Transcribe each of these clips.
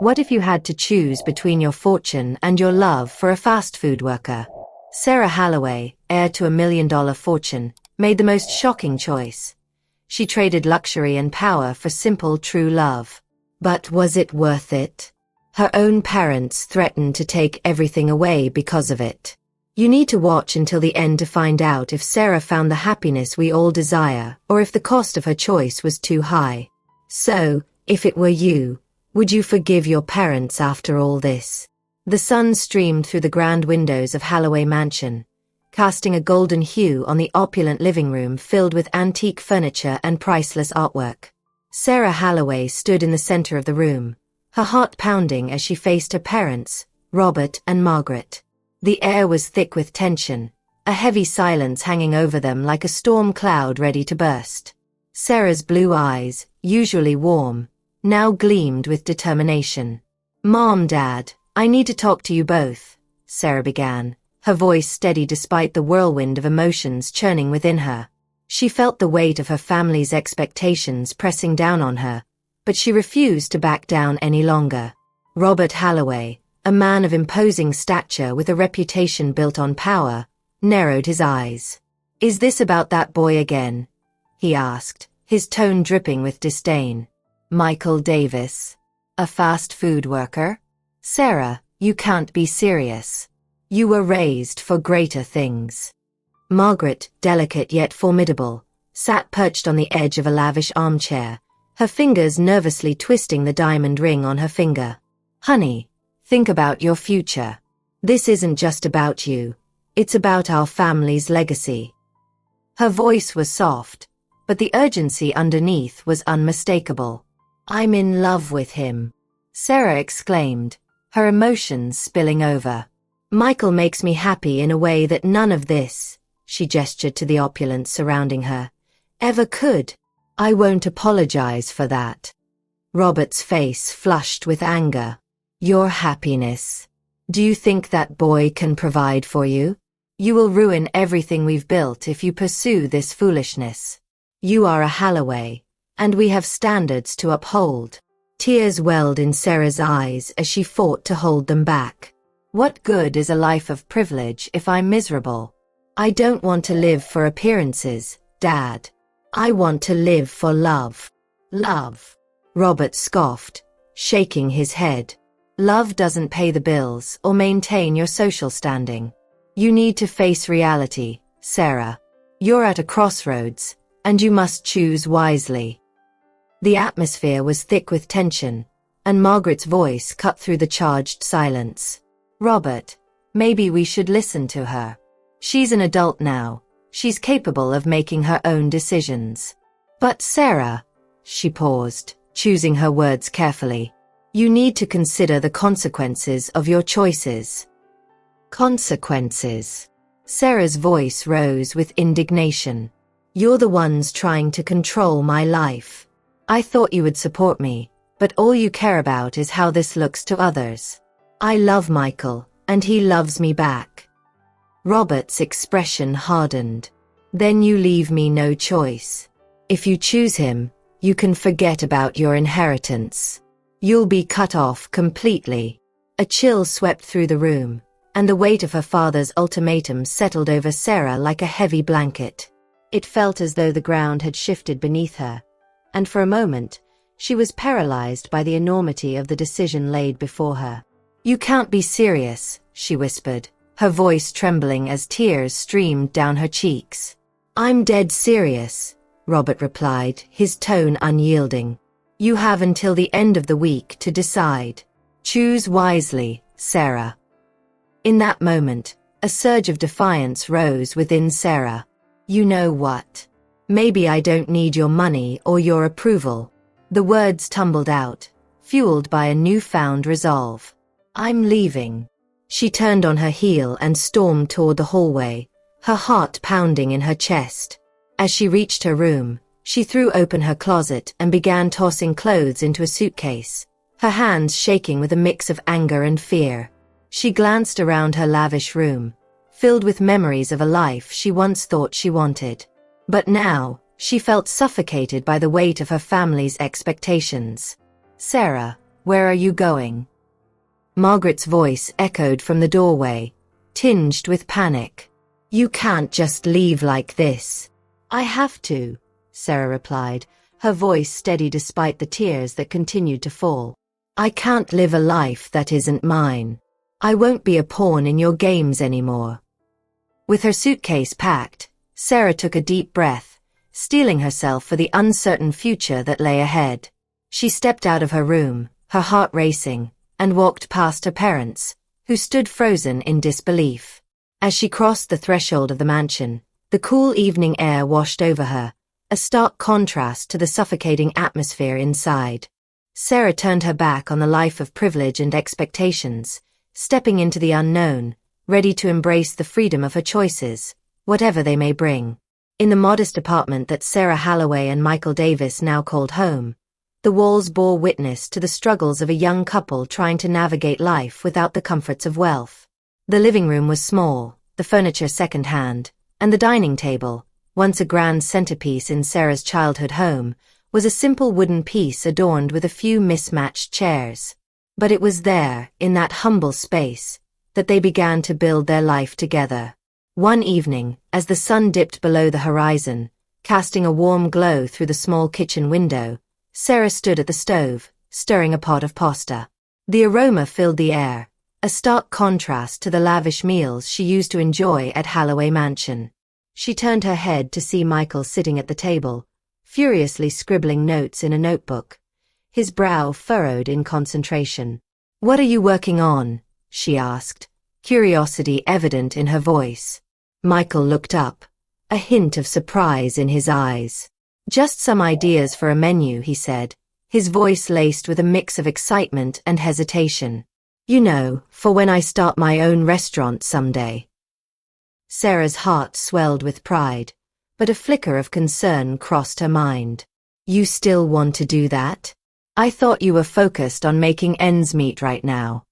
What if you had to choose between your fortune and your love for a fast food worker? Sarah Holloway, heir to $1 million fortune, made the most shocking choice. She traded luxury and power for simple, true love. But was it worth it? Her own parents threatened to take everything away because of it. You need to watch until the end to find out if Sarah found the happiness we all desire, or if the cost of her choice was too high. So, if it were you, would you forgive your parents after all this? The sun streamed through the grand windows of Holloway Mansion, casting a golden hue on the opulent living room filled with antique furniture and priceless artwork. Sarah Holloway stood in the center of the room, her heart pounding as she faced her parents, Robert and Margaret. The air was thick with tension, a heavy silence hanging over them like a storm cloud ready to burst. Sarah's blue eyes, usually warm, now gleamed with determination. "Mom, Dad, I need to talk to you both," Sarah began, her voice steady despite the whirlwind of emotions churning within her. She felt the weight of her family's expectations pressing down on her, but she refused to back down any longer. Robert Holloway, a man of imposing stature with a reputation built on power, narrowed his eyes. "Is this about that boy again?" he asked, his tone dripping with disdain. "Michael Davis, a fast food worker? Sarah, you can't be serious. You were raised for greater things." Margaret, delicate yet formidable, sat perched on the edge of a lavish armchair, her fingers nervously twisting the diamond ring on her finger. "Honey, think about your future. This isn't just about you. It's about our family's legacy." Her voice was soft, but the urgency underneath was unmistakable. "I'm in love with him," Sarah exclaimed, her emotions spilling over. "Michael makes me happy in a way that none of this," she gestured to the opulence surrounding her, "ever could. I won't apologize for that." Robert's face flushed with anger. "Your happiness. Do you think that boy can provide for you? You will ruin everything we've built if you pursue this foolishness. You are a Holloway, and we have standards to uphold." Tears welled in Sarah's eyes as she fought to hold them back. "What good is a life of privilege if I'm miserable? I don't want to live for appearances, Dad. I want to live for love." "Love?" Robert scoffed, shaking his head. "Love doesn't pay the bills or maintain your social standing. You need to face reality, Sarah. You're at a crossroads, and you must choose wisely." The atmosphere was thick with tension, and Margaret's voice cut through the charged silence. "Robert, maybe we should listen to her. She's an adult now. She's capable of making her own decisions." "But Sarah," she paused, choosing her words carefully, "you need to consider the consequences of your choices." "Consequences?" Sarah's voice rose with indignation. "You're the ones trying to control my life. I thought you would support me, but all you care about is how this looks to others. I love Michael, and he loves me back." Robert's expression hardened. "Then you leave me no choice. If you choose him, you can forget about your inheritance. You'll be cut off completely." A chill swept through the room, and the weight of her father's ultimatum settled over Sarah like a heavy blanket. It felt as though the ground had shifted beneath her, and for a moment, she was paralyzed by the enormity of the decision laid before her. "You can't be serious," she whispered, her voice trembling as tears streamed down her cheeks. "I'm dead serious," Robert replied, his tone unyielding. "You have until the end of the week to decide. Choose wisely, Sarah." In that moment, a surge of defiance rose within Sarah. "You know what? Maybe I don't need your money or your approval." The words tumbled out, fueled by a newfound resolve. "I'm leaving." She turned on her heel and stormed toward the hallway, her heart pounding in her chest. As she reached her room, she threw open her closet and began tossing clothes into a suitcase, her hands shaking with a mix of anger and fear. She glanced around her lavish room, filled with memories of a life she once thought she wanted. But now, she felt suffocated by the weight of her family's expectations. "Sarah, where are you going?" Margaret's voice echoed from the doorway, tinged with panic. "You can't just leave like this." "I have to," Sarah replied, her voice steady despite the tears that continued to fall. "I can't live a life that isn't mine. I won't be a pawn in your games anymore." With her suitcase packed, Sarah took a deep breath, steeling herself for the uncertain future that lay ahead. She stepped out of her room, her heart racing, and walked past her parents, who stood frozen in disbelief. As she crossed the threshold of the mansion, the cool evening air washed over her, a stark contrast to the suffocating atmosphere inside. Sarah turned her back on the life of privilege and expectations, stepping into the unknown, ready to embrace the freedom of her choices, whatever they may bring. In the modest apartment that Sarah Halloway and Michael Davis now called home, the walls bore witness to the struggles of a young couple trying to navigate life without the comforts of wealth. The living room was small, the furniture second-hand, and the dining table, once a grand centerpiece in Sarah's childhood home, was a simple wooden piece adorned with a few mismatched chairs. But it was there, in that humble space, that they began to build their life together. One evening, as the sun dipped below the horizon, casting a warm glow through the small kitchen window, Sarah stood at the stove, stirring a pot of pasta. The aroma filled the air, a stark contrast to the lavish meals she used to enjoy at Halloway Mansion. She turned her head to see Michael sitting at the table, furiously scribbling notes in a notebook, his brow furrowed in concentration. "What are you working on?" she asked, curiosity evident in her voice. Michael looked up, a hint of surprise in his eyes. "Just some ideas for a menu," he said, his voice laced with a mix of excitement and hesitation. "You know, for when I start my own restaurant someday." Sarah's heart swelled with pride, but a flicker of concern crossed her mind. "You still want to do that? I thought you were focused on making ends meet right now."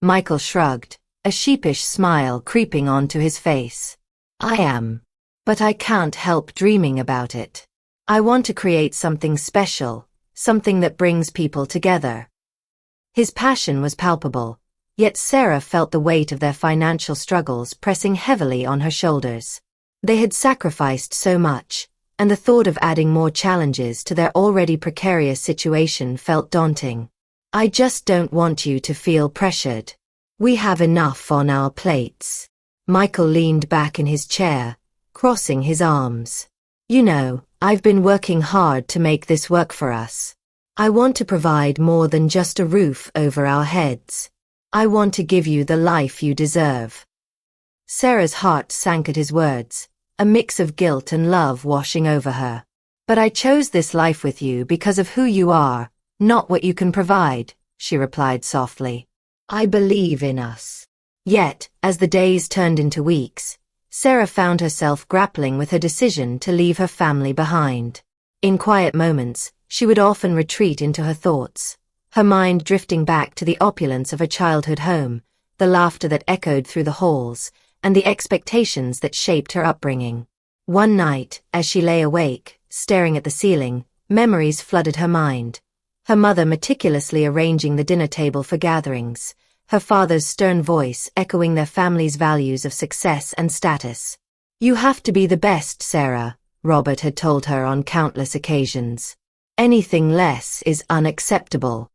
Michael shrugged, a sheepish smile creeping onto his face. "I am. But I can't help dreaming about it. I want to create something special, something that brings people together." His passion was palpable, yet Sarah felt the weight of their financial struggles pressing heavily on her shoulders. They had sacrificed so much, and the thought of adding more challenges to their already precarious situation felt daunting. "I just don't want you to feel pressured. We have enough on our plates." Michael leaned back in his chair, crossing his arms. "You know, I've been working hard to make this work for us. I want to provide more than just a roof over our heads. I want to give you the life you deserve." Sarah's heart sank at his words, a mix of guilt and love washing over her. "But I chose this life with you because of who you are, not what you can provide," she replied softly. "I believe in us." Yet, as the days turned into weeks, Sarah found herself grappling with her decision to leave her family behind. In quiet moments, she would often retreat into her thoughts, her mind drifting back to the opulence of her childhood home, the laughter that echoed through the halls, and the expectations that shaped her upbringing. One night, as she lay awake, staring at the ceiling, memories flooded her mind. Her mother meticulously arranging the dinner table for gatherings, her father's stern voice echoing their family's values of success and status. "You have to be the best, Sarah," Robert had told her on countless occasions. "Anything less is unacceptable."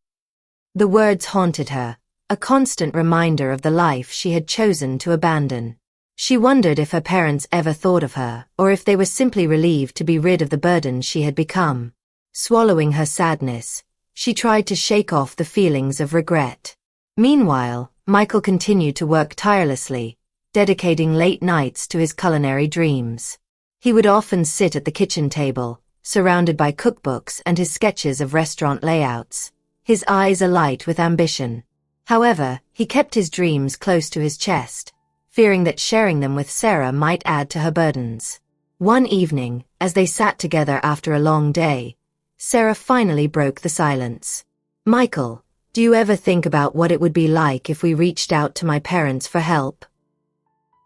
The words haunted her, a constant reminder of the life she had chosen to abandon. She wondered if her parents ever thought of her, or if they were simply relieved to be rid of the burden she had become. Swallowing her sadness, she tried to shake off the feelings of regret. Meanwhile, Michael continued to work tirelessly, dedicating late nights to his culinary dreams. He would often sit at the kitchen table, surrounded by cookbooks and his sketches of restaurant layouts, his eyes alight with ambition. However, he kept his dreams close to his chest, fearing that sharing them with Sarah might add to her burdens. One evening, as they sat together after a long day, Sarah finally broke the silence. "Michael, do you ever think about what it would be like if we reached out to my parents for help?"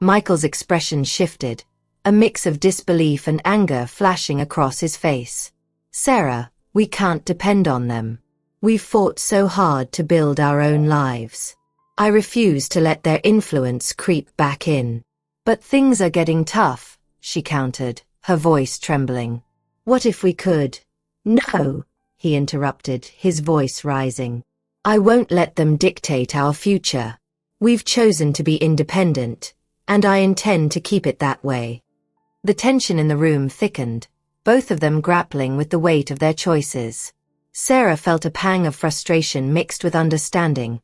Michael's expression shifted, a mix of disbelief and anger flashing across his face. "Sarah, we can't depend on them. We've fought so hard to build our own lives. I refuse to let their influence creep back in. But things are getting tough, she countered, her voice trembling. What if we could? No, he interrupted, his voice rising. I won't let them dictate our future. We've chosen to be independent, and I intend to keep it that way. The tension in the room thickened, both of them grappling with the weight of their choices. Sarah felt a pang of frustration mixed with understanding,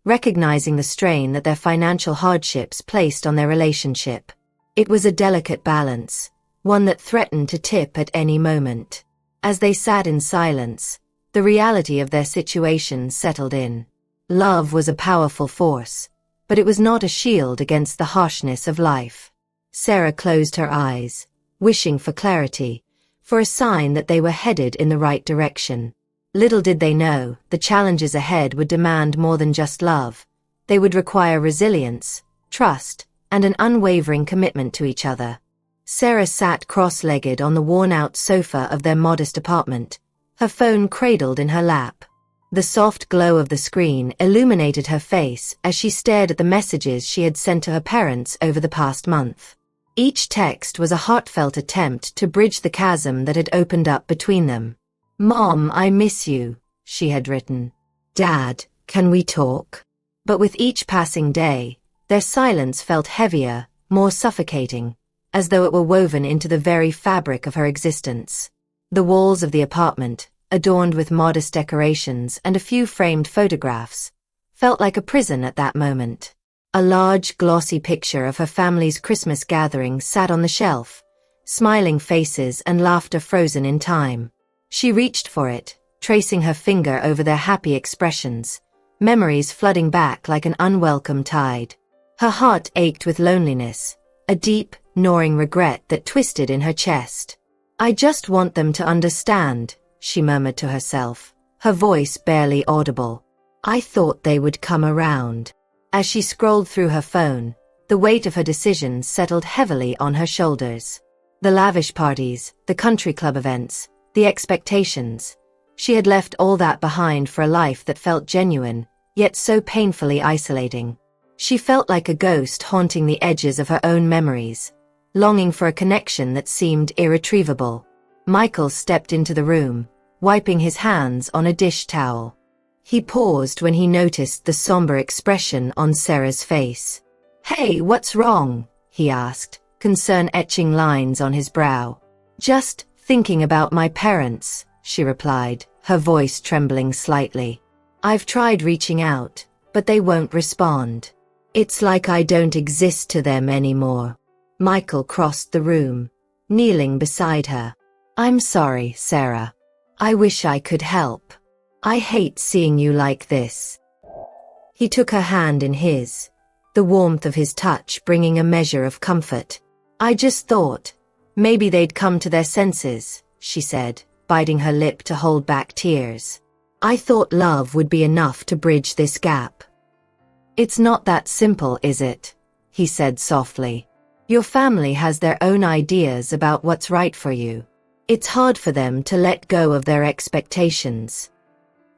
recognizing the strain that their financial hardships placed on their relationship. It was a delicate balance, one that threatened to tip at any moment. As they sat in silence, the reality of their situation settled in. Love was a powerful force, but it was not a shield against the harshness of life. Sarah closed her eyes, wishing for clarity, for a sign that they were headed in the right direction. Little did they know, the challenges ahead would demand more than just love. They would require resilience, trust, and an unwavering commitment to each other. Sarah sat cross-legged on the worn-out sofa of their modest apartment, her phone cradled in her lap. The soft glow of the screen illuminated her face as she stared at the messages she had sent to her parents over the past month. Each text was a heartfelt attempt to bridge the chasm that had opened up between them. "Mom, I miss you," she had written. "Dad, can we talk?" But with each passing day, their silence felt heavier, more suffocating, as though it were woven into the very fabric of her existence. The walls of the apartment, adorned with modest decorations and a few framed photographs, felt like a prison at that moment. A large, glossy picture of her family's Christmas gathering sat on the shelf, smiling faces and laughter frozen in time. She reached for it, tracing her finger over their happy expressions, memories flooding back like an unwelcome tide. Her heart ached with loneliness, a deep, gnawing regret that twisted in her chest. "I just want them to understand," she murmured to herself, her voice barely audible. "I thought they would come around." As she scrolled through her phone, the weight of her decisions settled heavily on her shoulders. The lavish parties, the country club events, the expectations. She had left all that behind for a life that felt genuine, yet so painfully isolating. She felt like a ghost haunting the edges of her own memories, longing for a connection that seemed irretrievable. Michael stepped into the room, wiping his hands on a dish towel. He paused when he noticed the somber expression on Sarah's face. "Hey, what's wrong?" he asked, concern etching lines on his brow. "Just thinking about my parents," she replied, her voice trembling slightly. "I've tried reaching out, but they won't respond. It's like I don't exist to them anymore." Michael crossed the room, kneeling beside her. "I'm sorry, Sarah. I wish I could help. I hate seeing you like this." He took her hand in his, the warmth of his touch bringing a measure of comfort. "I just thought, maybe they'd come to their senses," she said, biting her lip to hold back tears. "I thought love would be enough to bridge this gap." "It's not that simple, is it?" he said softly. "Your family has their own ideas about what's right for you. It's hard for them to let go of their expectations."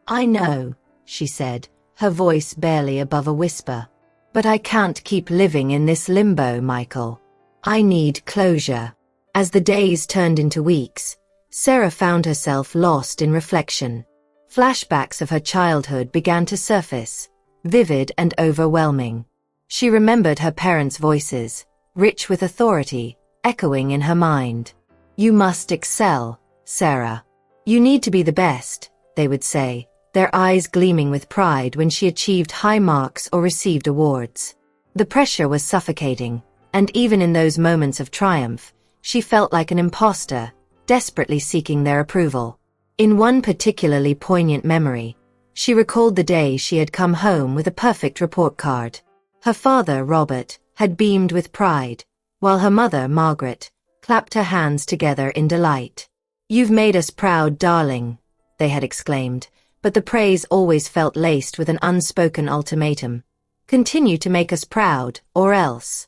"I know," she said, her voice barely above a whisper. "But I can't keep living in this limbo, Michael. I need closure." As the days turned into weeks, Sarah found herself lost in reflection. Flashbacks of her childhood began to surface, vivid and overwhelming. She remembered her parents' voices, rich with authority, echoing in her mind. "You must excel, Sarah. You need to be the best," they would say, their eyes gleaming with pride when she achieved high marks or received awards. The pressure was suffocating, and even in those moments of triumph, she felt like an imposter, desperately seeking their approval. In one particularly poignant memory, she recalled the day she had come home with a perfect report card. Her father, Robert, had beamed with pride, while her mother, Margaret, clapped her hands together in delight. "You've made us proud, darling," they had exclaimed, but the praise always felt laced with an unspoken ultimatum. "Continue to make us proud, or else."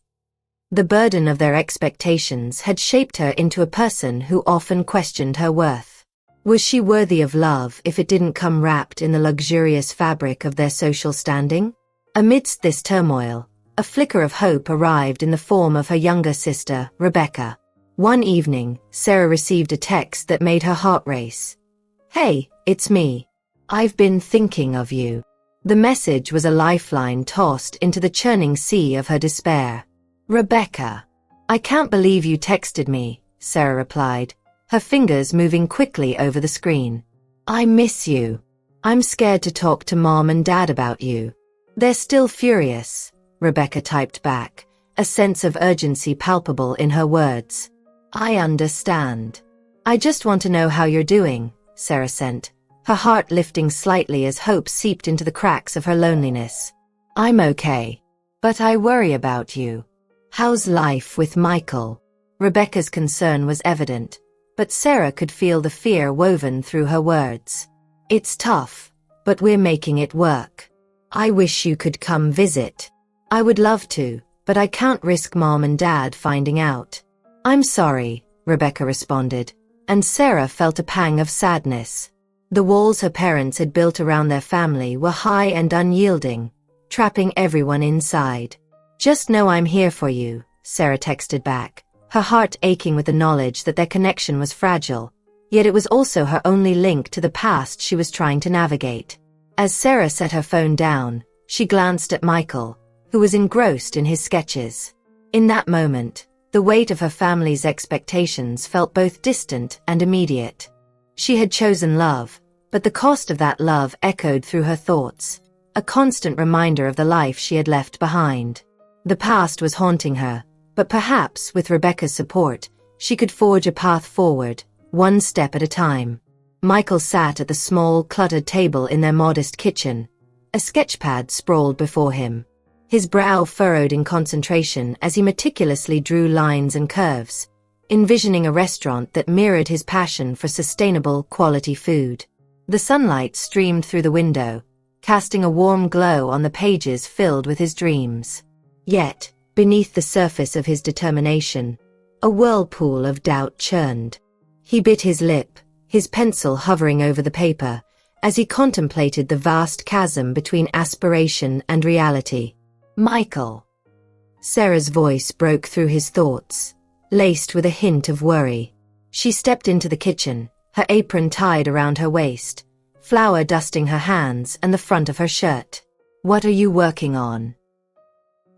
The burden of their expectations had shaped her into a person who often questioned her worth. Was she worthy of love if it didn't come wrapped in the luxurious fabric of their social standing? Amidst this turmoil, a flicker of hope arrived in the form of her younger sister, Rebecca. One evening, Sarah received a text that made her heart race. "Hey, it's me. I've been thinking of you." The message was a lifeline tossed into the churning sea of her despair. "Rebecca, I can't believe you texted me," Sarah replied, her fingers moving quickly over the screen. "I miss you. I'm scared to talk to Mom and Dad about you." "They're still furious," Rebecca typed back, a sense of urgency palpable in her words. "I understand. I just want to know how you're doing," Sarah sent, her heart lifting slightly as hope seeped into the cracks of her loneliness. "I'm okay. But I worry about you. How's life with Michael?" Rebecca's concern was evident, but Sarah could feel the fear woven through her words. "It's tough, but we're making it work. I wish you could come visit." "I would love to, but I can't risk Mom and Dad finding out." "I'm sorry," Rebecca responded, and Sarah felt a pang of sadness. The walls her parents had built around their family were high and unyielding, trapping everyone inside. "Just know I'm here for you," Sarah texted back, her heart aching with the knowledge that their connection was fragile, yet it was also her only link to the past she was trying to navigate. As Sarah set her phone down, she glanced at Michael, who was engrossed in his sketches. In that moment, the weight of her family's expectations felt both distant and immediate. She had chosen love, but the cost of that love echoed through her thoughts, a constant reminder of the life she had left behind. The past was haunting her, but perhaps with Rebecca's support, she could forge a path forward, one step at a time. Michael sat at the small, cluttered table in their modest kitchen, a sketchpad sprawled before him. His brow furrowed in concentration as he meticulously drew lines and curves, envisioning a restaurant that mirrored his passion for sustainable, quality food. The sunlight streamed through the window, casting a warm glow on the pages filled with his dreams. Yet, beneath the surface of his determination, a whirlpool of doubt churned. He bit his lip, his pencil hovering over the paper, as he contemplated the vast chasm between aspiration and reality. "Michael." Sarah's voice broke through his thoughts, laced with a hint of worry. She stepped into the kitchen, her apron tied around her waist, flour dusting her hands and the front of her shirt. "What are you working on?"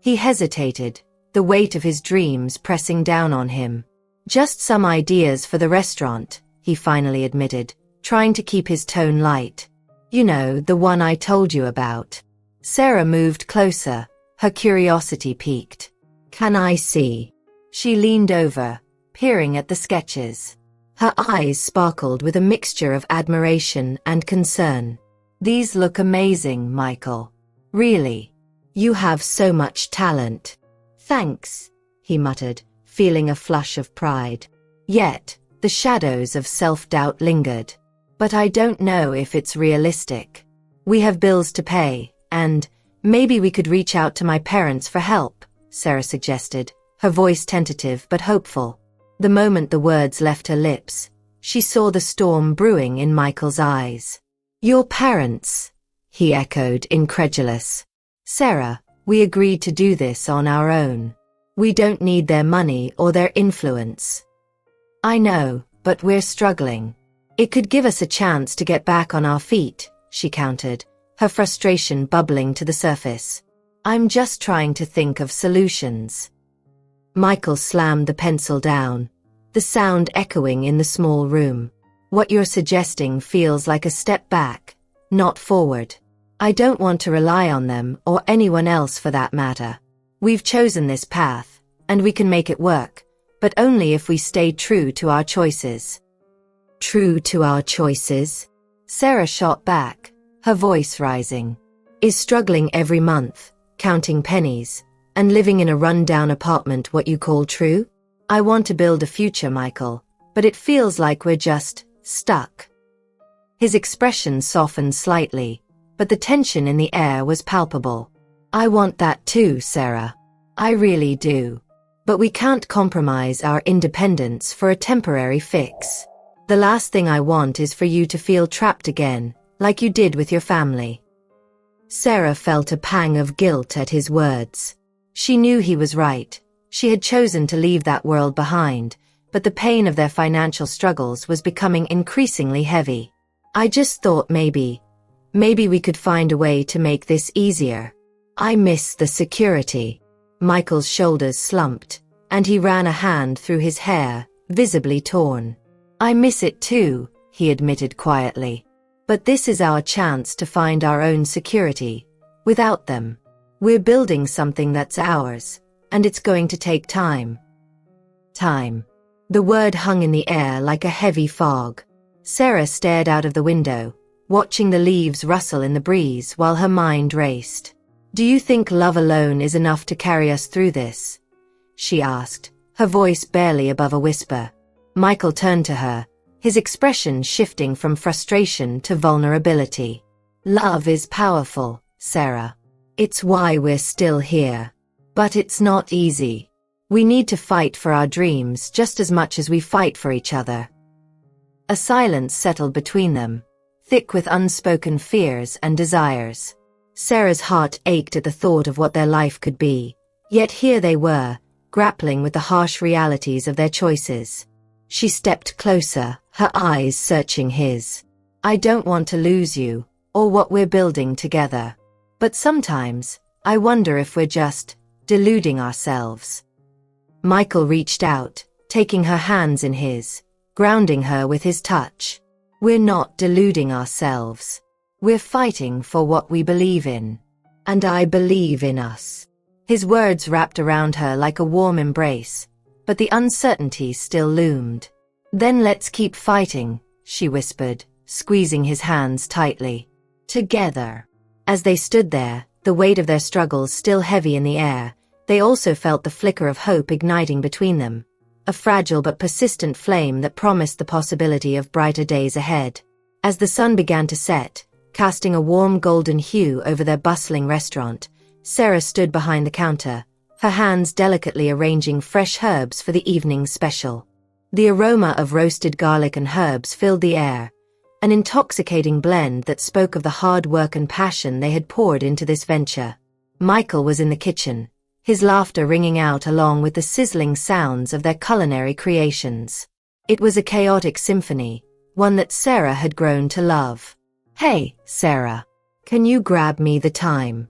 He hesitated, the weight of his dreams pressing down on him. "Just some ideas for the restaurant," he finally admitted, trying to keep his tone light. "You know, the one I told you about." Sarah moved closer, her curiosity piqued. "Can I see?" She leaned over, peering at the sketches. Her eyes sparkled with a mixture of admiration and concern. "These look amazing, Michael. Really. You have so much talent." "Thanks," he muttered, feeling a flush of pride. Yet, the shadows of self-doubt lingered. "But I don't know if it's realistic. We have bills to pay, and maybe we could reach out to my parents for help," Sarah suggested, her voice tentative but hopeful. The moment the words left her lips, she saw the storm brewing in Michael's eyes. "Your parents?" he echoed, incredulous. "Sarah, we agreed to do this on our own. We don't need their money or their influence." "I know, but we're struggling. It could give us a chance to get back on our feet," she countered, her frustration bubbling to the surface. "I'm just trying to think of solutions." Michael slammed the pencil down, the sound echoing in the small room. "What you're suggesting feels like a step back, not forward. I don't want to rely on them or anyone else for that matter. We've chosen this path, and we can make it work, but only if we stay true to our choices." "True to our choices?" Sarah shot back, her voice rising. "Is struggling every month, counting pennies, and living in a run-down apartment what you call true? I want to build a future, Michael, but it feels like we're just stuck." His expression softened slightly, but the tension in the air was palpable. "I want that too, Sarah. I really do. But we can't compromise our independence for a temporary fix." The last thing I want is for you to feel trapped again, like you did with your family." Sarah felt a pang of guilt at his words. She knew he was right. She had chosen to leave that world behind, but the pain of their financial struggles was becoming increasingly heavy. "I just thought maybe we could find a way to make this easier. I miss the security." Michael's shoulders slumped, and he ran a hand through his hair, visibly torn. "I miss it too," he admitted quietly. "But this is our chance to find our own security. Without them, we're building something that's ours, and it's going to take time." Time. The word hung in the air like a heavy fog. Sarah stared out of the window, watching the leaves rustle in the breeze while her mind raced. "Do you think love alone is enough to carry us through this?" she asked, her voice barely above a whisper. Michael turned to her, his expression shifting from frustration to vulnerability. "Love is powerful, Sarah. It's why we're still here. But it's not easy. We need to fight for our dreams just as much as we fight for each other." A silence settled between them, thick with unspoken fears and desires. Sarah's heart ached at the thought of what their life could be, yet here they were, grappling with the harsh realities of their choices. She stepped closer, her eyes searching his. "I don't want to lose you, or what we're building together. But sometimes, I wonder if we're just deluding ourselves." Michael reached out, taking her hands in his, grounding her with his touch. "We're not deluding ourselves. We're fighting for what we believe in. And I believe in us." His words wrapped around her like a warm embrace, but the uncertainty still loomed. "Then let's keep fighting," she whispered, squeezing his hands tightly. "Together." As they stood there, the weight of their struggles still heavy in the air, they also felt the flicker of hope igniting between them, a fragile but persistent flame that promised the possibility of brighter days ahead. As the sun began to set, casting a warm golden hue over their bustling restaurant, Sarah stood behind the counter, her hands delicately arranging fresh herbs for the evening's special. The aroma of roasted garlic and herbs filled the air, an intoxicating blend that spoke of the hard work and passion they had poured into this venture. Michael was in the kitchen, his laughter ringing out along with the sizzling sounds of their culinary creations. It was a chaotic symphony, one that Sarah had grown to love. "Hey, Sarah, can you grab me the thyme?"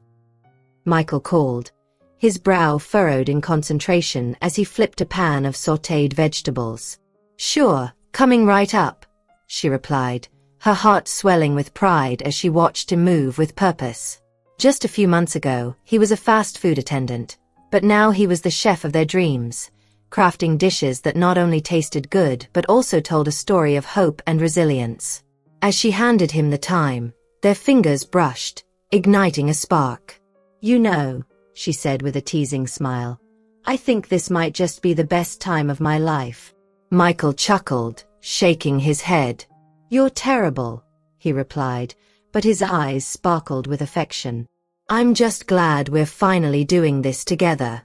Michael called, his brow furrowed in concentration as he flipped a pan of sautéed vegetables. "Sure, coming right up," she replied, her heart swelling with pride as she watched him move with purpose. Just a few months ago, he was a fast food attendant, but now he was the chef of their dreams, crafting dishes that not only tasted good but also told a story of hope and resilience. As she handed him the thyme, their fingers brushed, igniting a spark. "You know," she said with a teasing smile, "I think this might just be the best time of my life." Michael chuckled, shaking his head. "You're terrible," he replied, but his eyes sparkled with affection. "I'm just glad we're finally doing this together."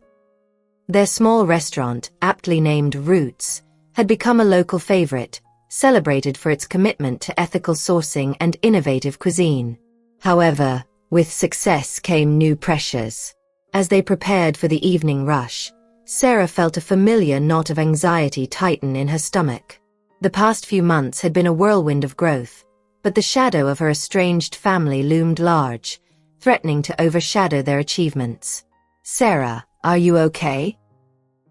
Their small restaurant, aptly named Roots, had become a local favorite, celebrated for its commitment to ethical sourcing and innovative cuisine. However, with success came new pressures. As they prepared for the evening rush, Sarah felt a familiar knot of anxiety tighten in her stomach. The past few months had been a whirlwind of growth, but the shadow of her estranged family loomed large, threatening to overshadow their achievements. "Sarah, are you okay?"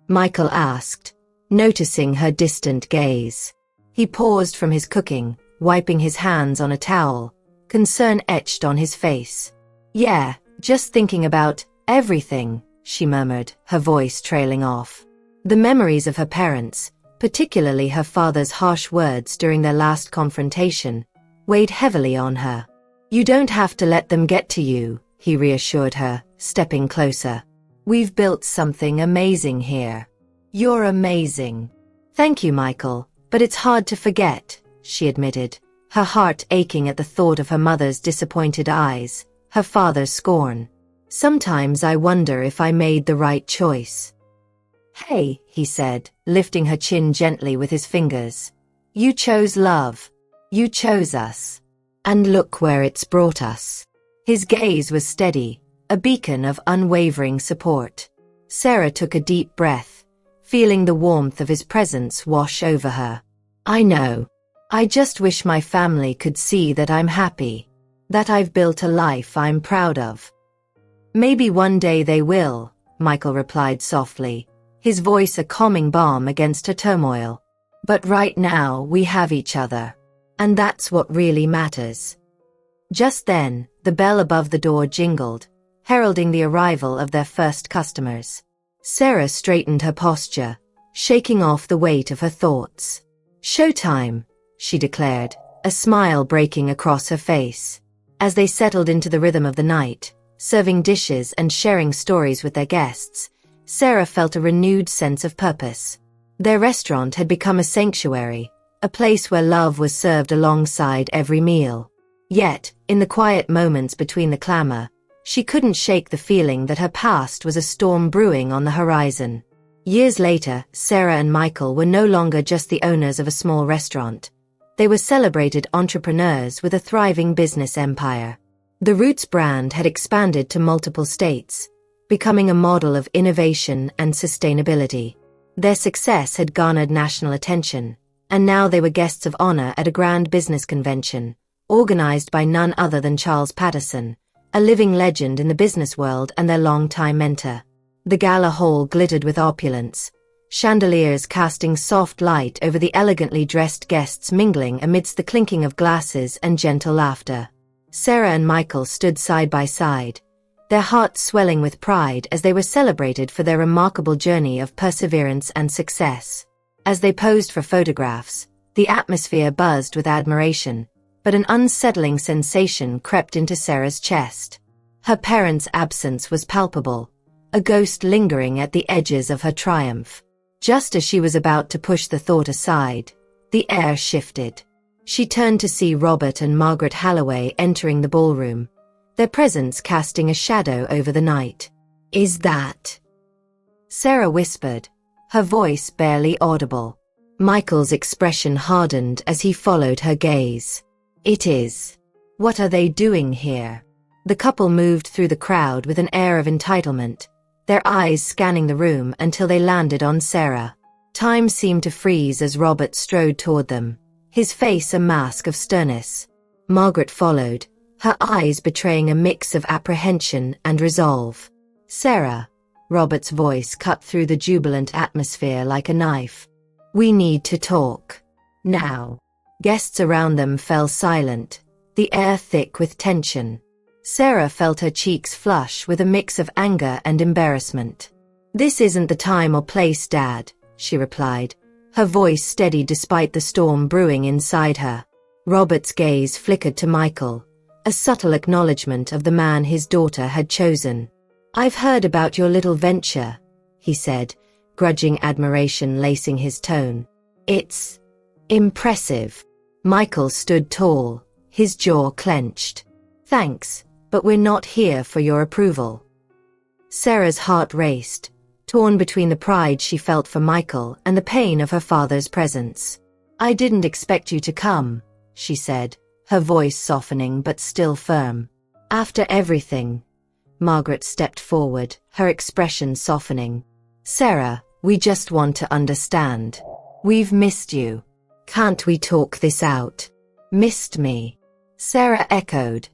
Michael asked, noticing her distant gaze. He paused from his cooking, wiping his hands on a towel, concern etched on his face. "Yeah, just thinking about everything," she murmured, her voice trailing off. The memories of her parents, particularly her father's harsh words during their last confrontation, weighed heavily on her. "You don't have to let them get to you," he reassured her, stepping closer. "We've built something amazing here." "You're amazing." "Thank you, Michael, but it's hard to forget," she admitted, her heart aching at the thought of her mother's disappointed eyes, her father's scorn. "Sometimes I wonder if I made the right choice." "Hey," he said, lifting her chin gently with his fingers. You chose love. You chose us. And look where it's brought us. His gaze was steady, a beacon of unwavering support. Sarah took a deep breath, feeling the warmth of his presence wash over her. I know. I just wish my family could see that I'm happy, that I've built a life I'm proud of. Maybe one day they will, Michael replied softly, his voice a calming balm against her turmoil. But right now we have each other. And that's what really matters. Just then, the bell above the door jingled, heralding the arrival of their first customers. Sarah straightened her posture, shaking off the weight of her thoughts. Showtime, she declared, a smile breaking across her face. As they settled into the rhythm of the night, serving dishes and sharing stories with their guests, Sarah felt a renewed sense of purpose. Their restaurant had become a sanctuary, a place where love was served alongside every meal. Yet, in the quiet moments between the clamor, she couldn't shake the feeling that her past was a storm brewing on the horizon. Years later, Sarah and Michael were no longer just the owners of a small restaurant. They were celebrated entrepreneurs with a thriving business empire. The Roots brand had expanded to multiple states, becoming a model of innovation and sustainability. Their success had garnered national attention, and now they were guests of honor at a grand business convention, organized by none other than Charles Patterson, a living legend in the business world and their longtime mentor. The gala hall glittered with opulence, chandeliers casting soft light over the elegantly dressed guests mingling amidst the clinking of glasses and gentle laughter. Sarah and Michael stood side by side, their hearts swelling with pride as they were celebrated for their remarkable journey of perseverance and success. As they posed for photographs, the atmosphere buzzed with admiration, but an unsettling sensation crept into Sarah's chest. Her parents' absence was palpable, a ghost lingering at the edges of her triumph. Just as she was about to push the thought aside, the air shifted. She turned to see Robert and Margaret Halloway entering the ballroom, their presence casting a shadow over the night. Is that? Sarah whispered, her voice barely audible. Michael's expression hardened as he followed her gaze. It is. What are they doing here? The couple moved through the crowd with an air of entitlement, their eyes scanning the room until they landed on Sarah. Time seemed to freeze as Robert strode toward them, his face a mask of sternness. Margaret followed, her eyes betraying a mix of apprehension and resolve. Sarah, Robert's voice cut through the jubilant atmosphere like a knife. We need to talk. Now. Guests around them fell silent, the air thick with tension. Sarah felt her cheeks flush with a mix of anger and embarrassment. This isn't the time or place, Dad, she replied, her voice steady despite the storm brewing inside her. Robert's gaze flickered to Michael, a subtle acknowledgement of the man his daughter had chosen. I've heard about your little venture, he said, grudging admiration lacing his tone. It's impressive. Michael stood tall, his jaw clenched. Thanks, but we're not here for your approval. Sarah's heart raced, torn between the pride she felt for Michael and the pain of her father's presence. I didn't expect you to come, she said, her voice softening but still firm. After everything. Margaret stepped forward, her expression softening. Sarah, we just want to understand. We've missed you. Can't we talk this out? Missed me? Sarah echoed,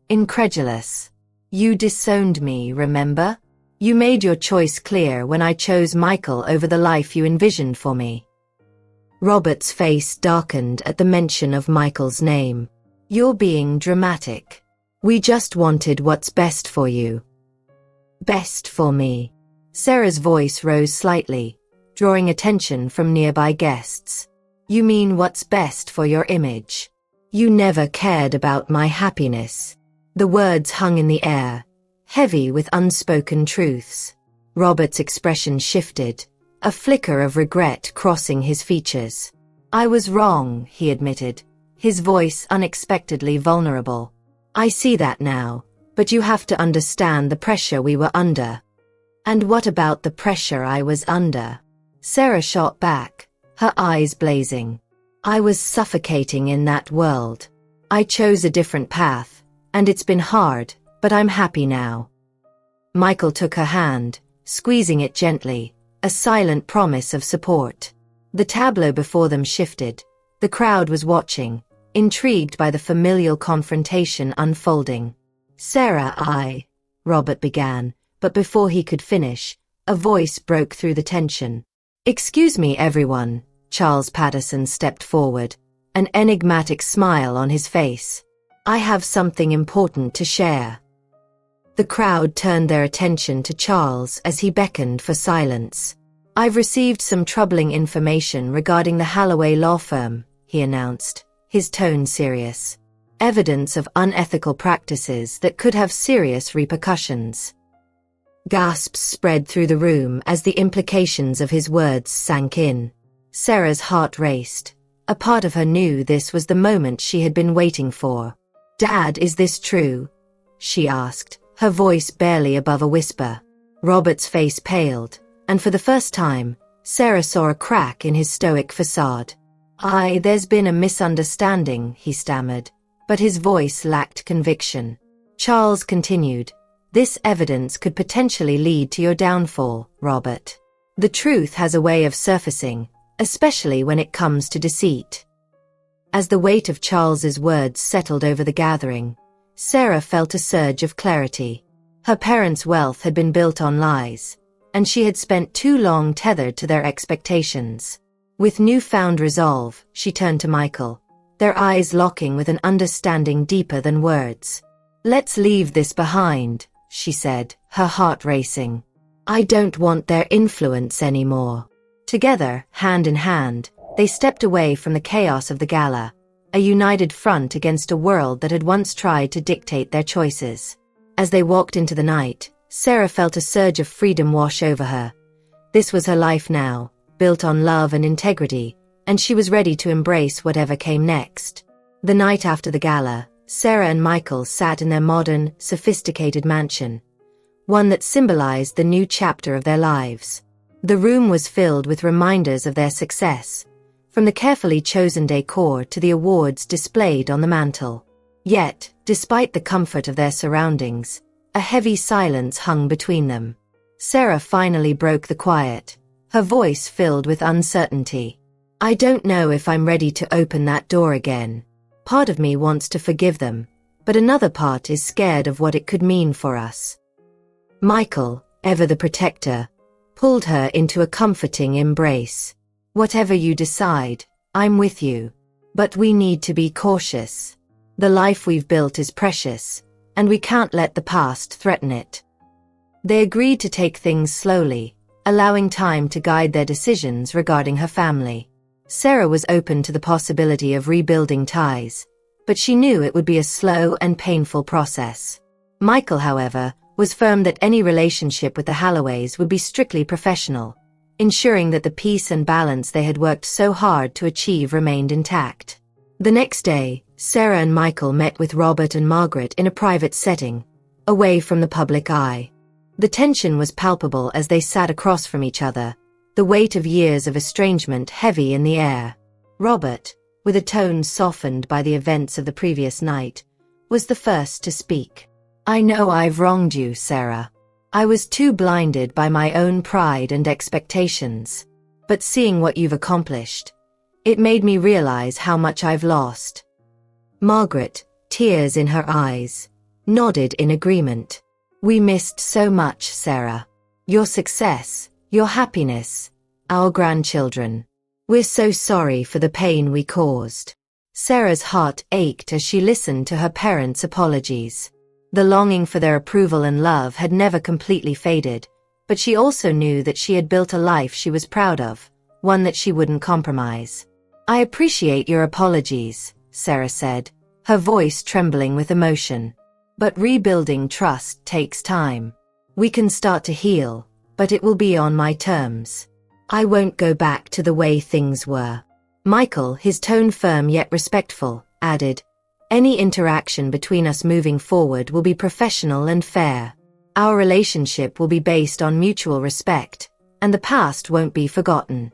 incredulous. You disowned me, remember? You made your choice clear when I chose Michael over the life you envisioned for me. Robert's face darkened at the mention of Michael's name. You're being dramatic. We just wanted what's best for you. Best for me. Sarah's voice rose slightly, drawing attention from nearby guests. You mean what's best for your image? You never cared about my happiness. The words hung in the air, heavy with unspoken truths. Robert's expression shifted, a flicker of regret crossing his features. I was wrong, he admitted, his voice unexpectedly vulnerable. I see that now, but you have to understand the pressure we were under. And what about the pressure I was under? Sarah shot back, her eyes blazing. I was suffocating in that world. I chose a different path, and it's been hard, but I'm happy now. Michael took her hand, squeezing it gently, a silent promise of support. The tableau before them shifted. The crowd was watching, intrigued by the familial confrontation unfolding. Sarah, Robert began, but before he could finish, a voice broke through the tension. Excuse me, everyone. Charles Patterson stepped forward, an enigmatic smile on his face. I have something important to share. The crowd turned their attention to Charles as he beckoned for silence. I've received some troubling information regarding the Holloway law firm, he announced, his tone serious. Evidence of unethical practices that could have serious repercussions. Gasps spread through the room as the implications of his words sank in. Sarah's heart raced. A part of her knew this was the moment she had been waiting for. Dad, is this true? She asked, her voice barely above a whisper. Robert's face paled, and for the first time, Sarah saw a crack in his stoic facade. There's been a misunderstanding, he stammered, but his voice lacked conviction. Charles continued, this evidence could potentially lead to your downfall, Robert. The truth has a way of surfacing, especially when it comes to deceit. As the weight of Charles's words settled over the gathering, Sarah felt a surge of clarity. Her parents' wealth had been built on lies, and she had spent too long tethered to their expectations. With newfound resolve, she turned to Michael, their eyes locking with an understanding deeper than words. Let's leave this behind, she said, her heart racing. I don't want their influence anymore. Together, hand in hand, they stepped away from the chaos of the gala, a united front against a world that had once tried to dictate their choices. As they walked into the night, Sarah felt a surge of freedom wash over her. This was her life now, built on love and integrity, and she was ready to embrace whatever came next. The night after the gala, Sarah and Michael sat in their modern, sophisticated mansion, one that symbolized the new chapter of their lives. The room was filled with reminders of their success, from the carefully chosen decor to the awards displayed on the mantel. Yet, despite the comfort of their surroundings, a heavy silence hung between them. Sarah finally broke the quiet, her voice filled with uncertainty. I don't know if I'm ready to open that door again. Part of me wants to forgive them, but another part is scared of what it could mean for us. Michael, ever the protector, pulled her into a comforting embrace. Whatever you decide, I'm with you. But we need to be cautious. The life we've built is precious, and we can't let the past threaten it. They agreed to take things slowly, allowing time to guide their decisions regarding her family. Sarah was open to the possibility of rebuilding ties, but she knew it would be a slow and painful process. Michael, however, was firm that any relationship with the Halloways would be strictly professional, ensuring that the peace and balance they had worked so hard to achieve remained intact. The next day, Sarah and Michael met with Robert and Margaret in a private setting, away from the public eye. The tension was palpable as they sat across from each other, the weight of years of estrangement heavy in the air. Robert, with a tone softened by the events of the previous night, was the first to speak. I know I've wronged you, Sarah. I was too blinded by my own pride and expectations. But seeing what you've accomplished, it made me realize how much I've lost. Margaret, tears in her eyes, nodded in agreement. We missed so much, Sarah. Your success, your happiness, our grandchildren. We're so sorry for the pain we caused. Sarah's heart ached as she listened to her parents' apologies. The longing for their approval and love had never completely faded, but she also knew that she had built a life she was proud of, one that she wouldn't compromise. I appreciate your apologies, Sarah said, her voice trembling with emotion. But rebuilding trust takes time. We can start to heal, but it will be on my terms. I won't go back to the way things were. Michael, his tone firm yet respectful, added, any interaction between us moving forward will be professional and fair. Our relationship will be based on mutual respect, and the past won't be forgotten.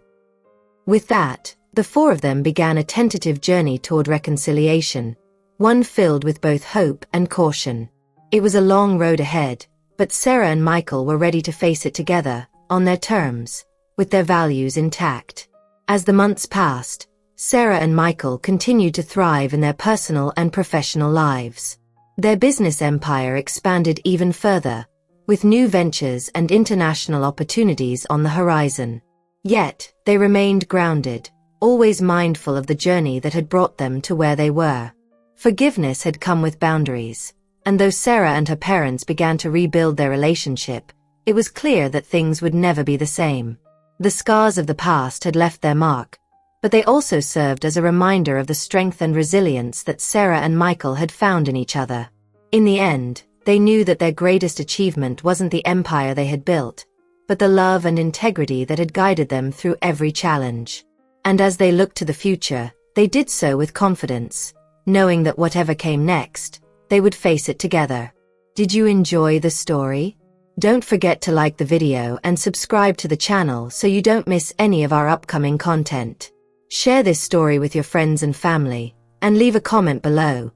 With that, The four of them began a tentative journey toward reconciliation, one filled with both hope and caution. It was a long road ahead, but Sarah and Michael were ready to face it together, on their terms, with their values intact. As the months passed, Sarah and Michael continued to thrive in their personal and professional lives. Their business empire expanded even further, with new ventures and international opportunities on the horizon. Yet, they remained grounded, always mindful of the journey that had brought them to where they were. Forgiveness had come with boundaries, and though Sarah and her parents began to rebuild their relationship, it was clear that things would never be the same. The scars of the past had left their mark, but they also served as a reminder of the strength and resilience that Sarah and Michael had found in each other. In the end, they knew that their greatest achievement wasn't the empire they had built, but the love and integrity that had guided them through every challenge. And as they looked to the future, they did so with confidence, knowing that whatever came next, they would face it together. Did you enjoy the story? Don't forget to like the video and subscribe to the channel so you don't miss any of our upcoming content. Share this story with your friends and family, and leave a comment below.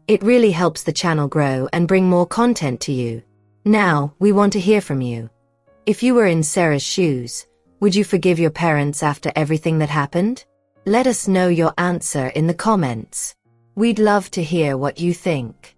It really helps the channel grow and bring more content to you. Now, we want to hear from you. If you were in Sarah's shoes, would you forgive your parents after everything that happened? Let us know your answer in the comments. We'd love to hear what you think.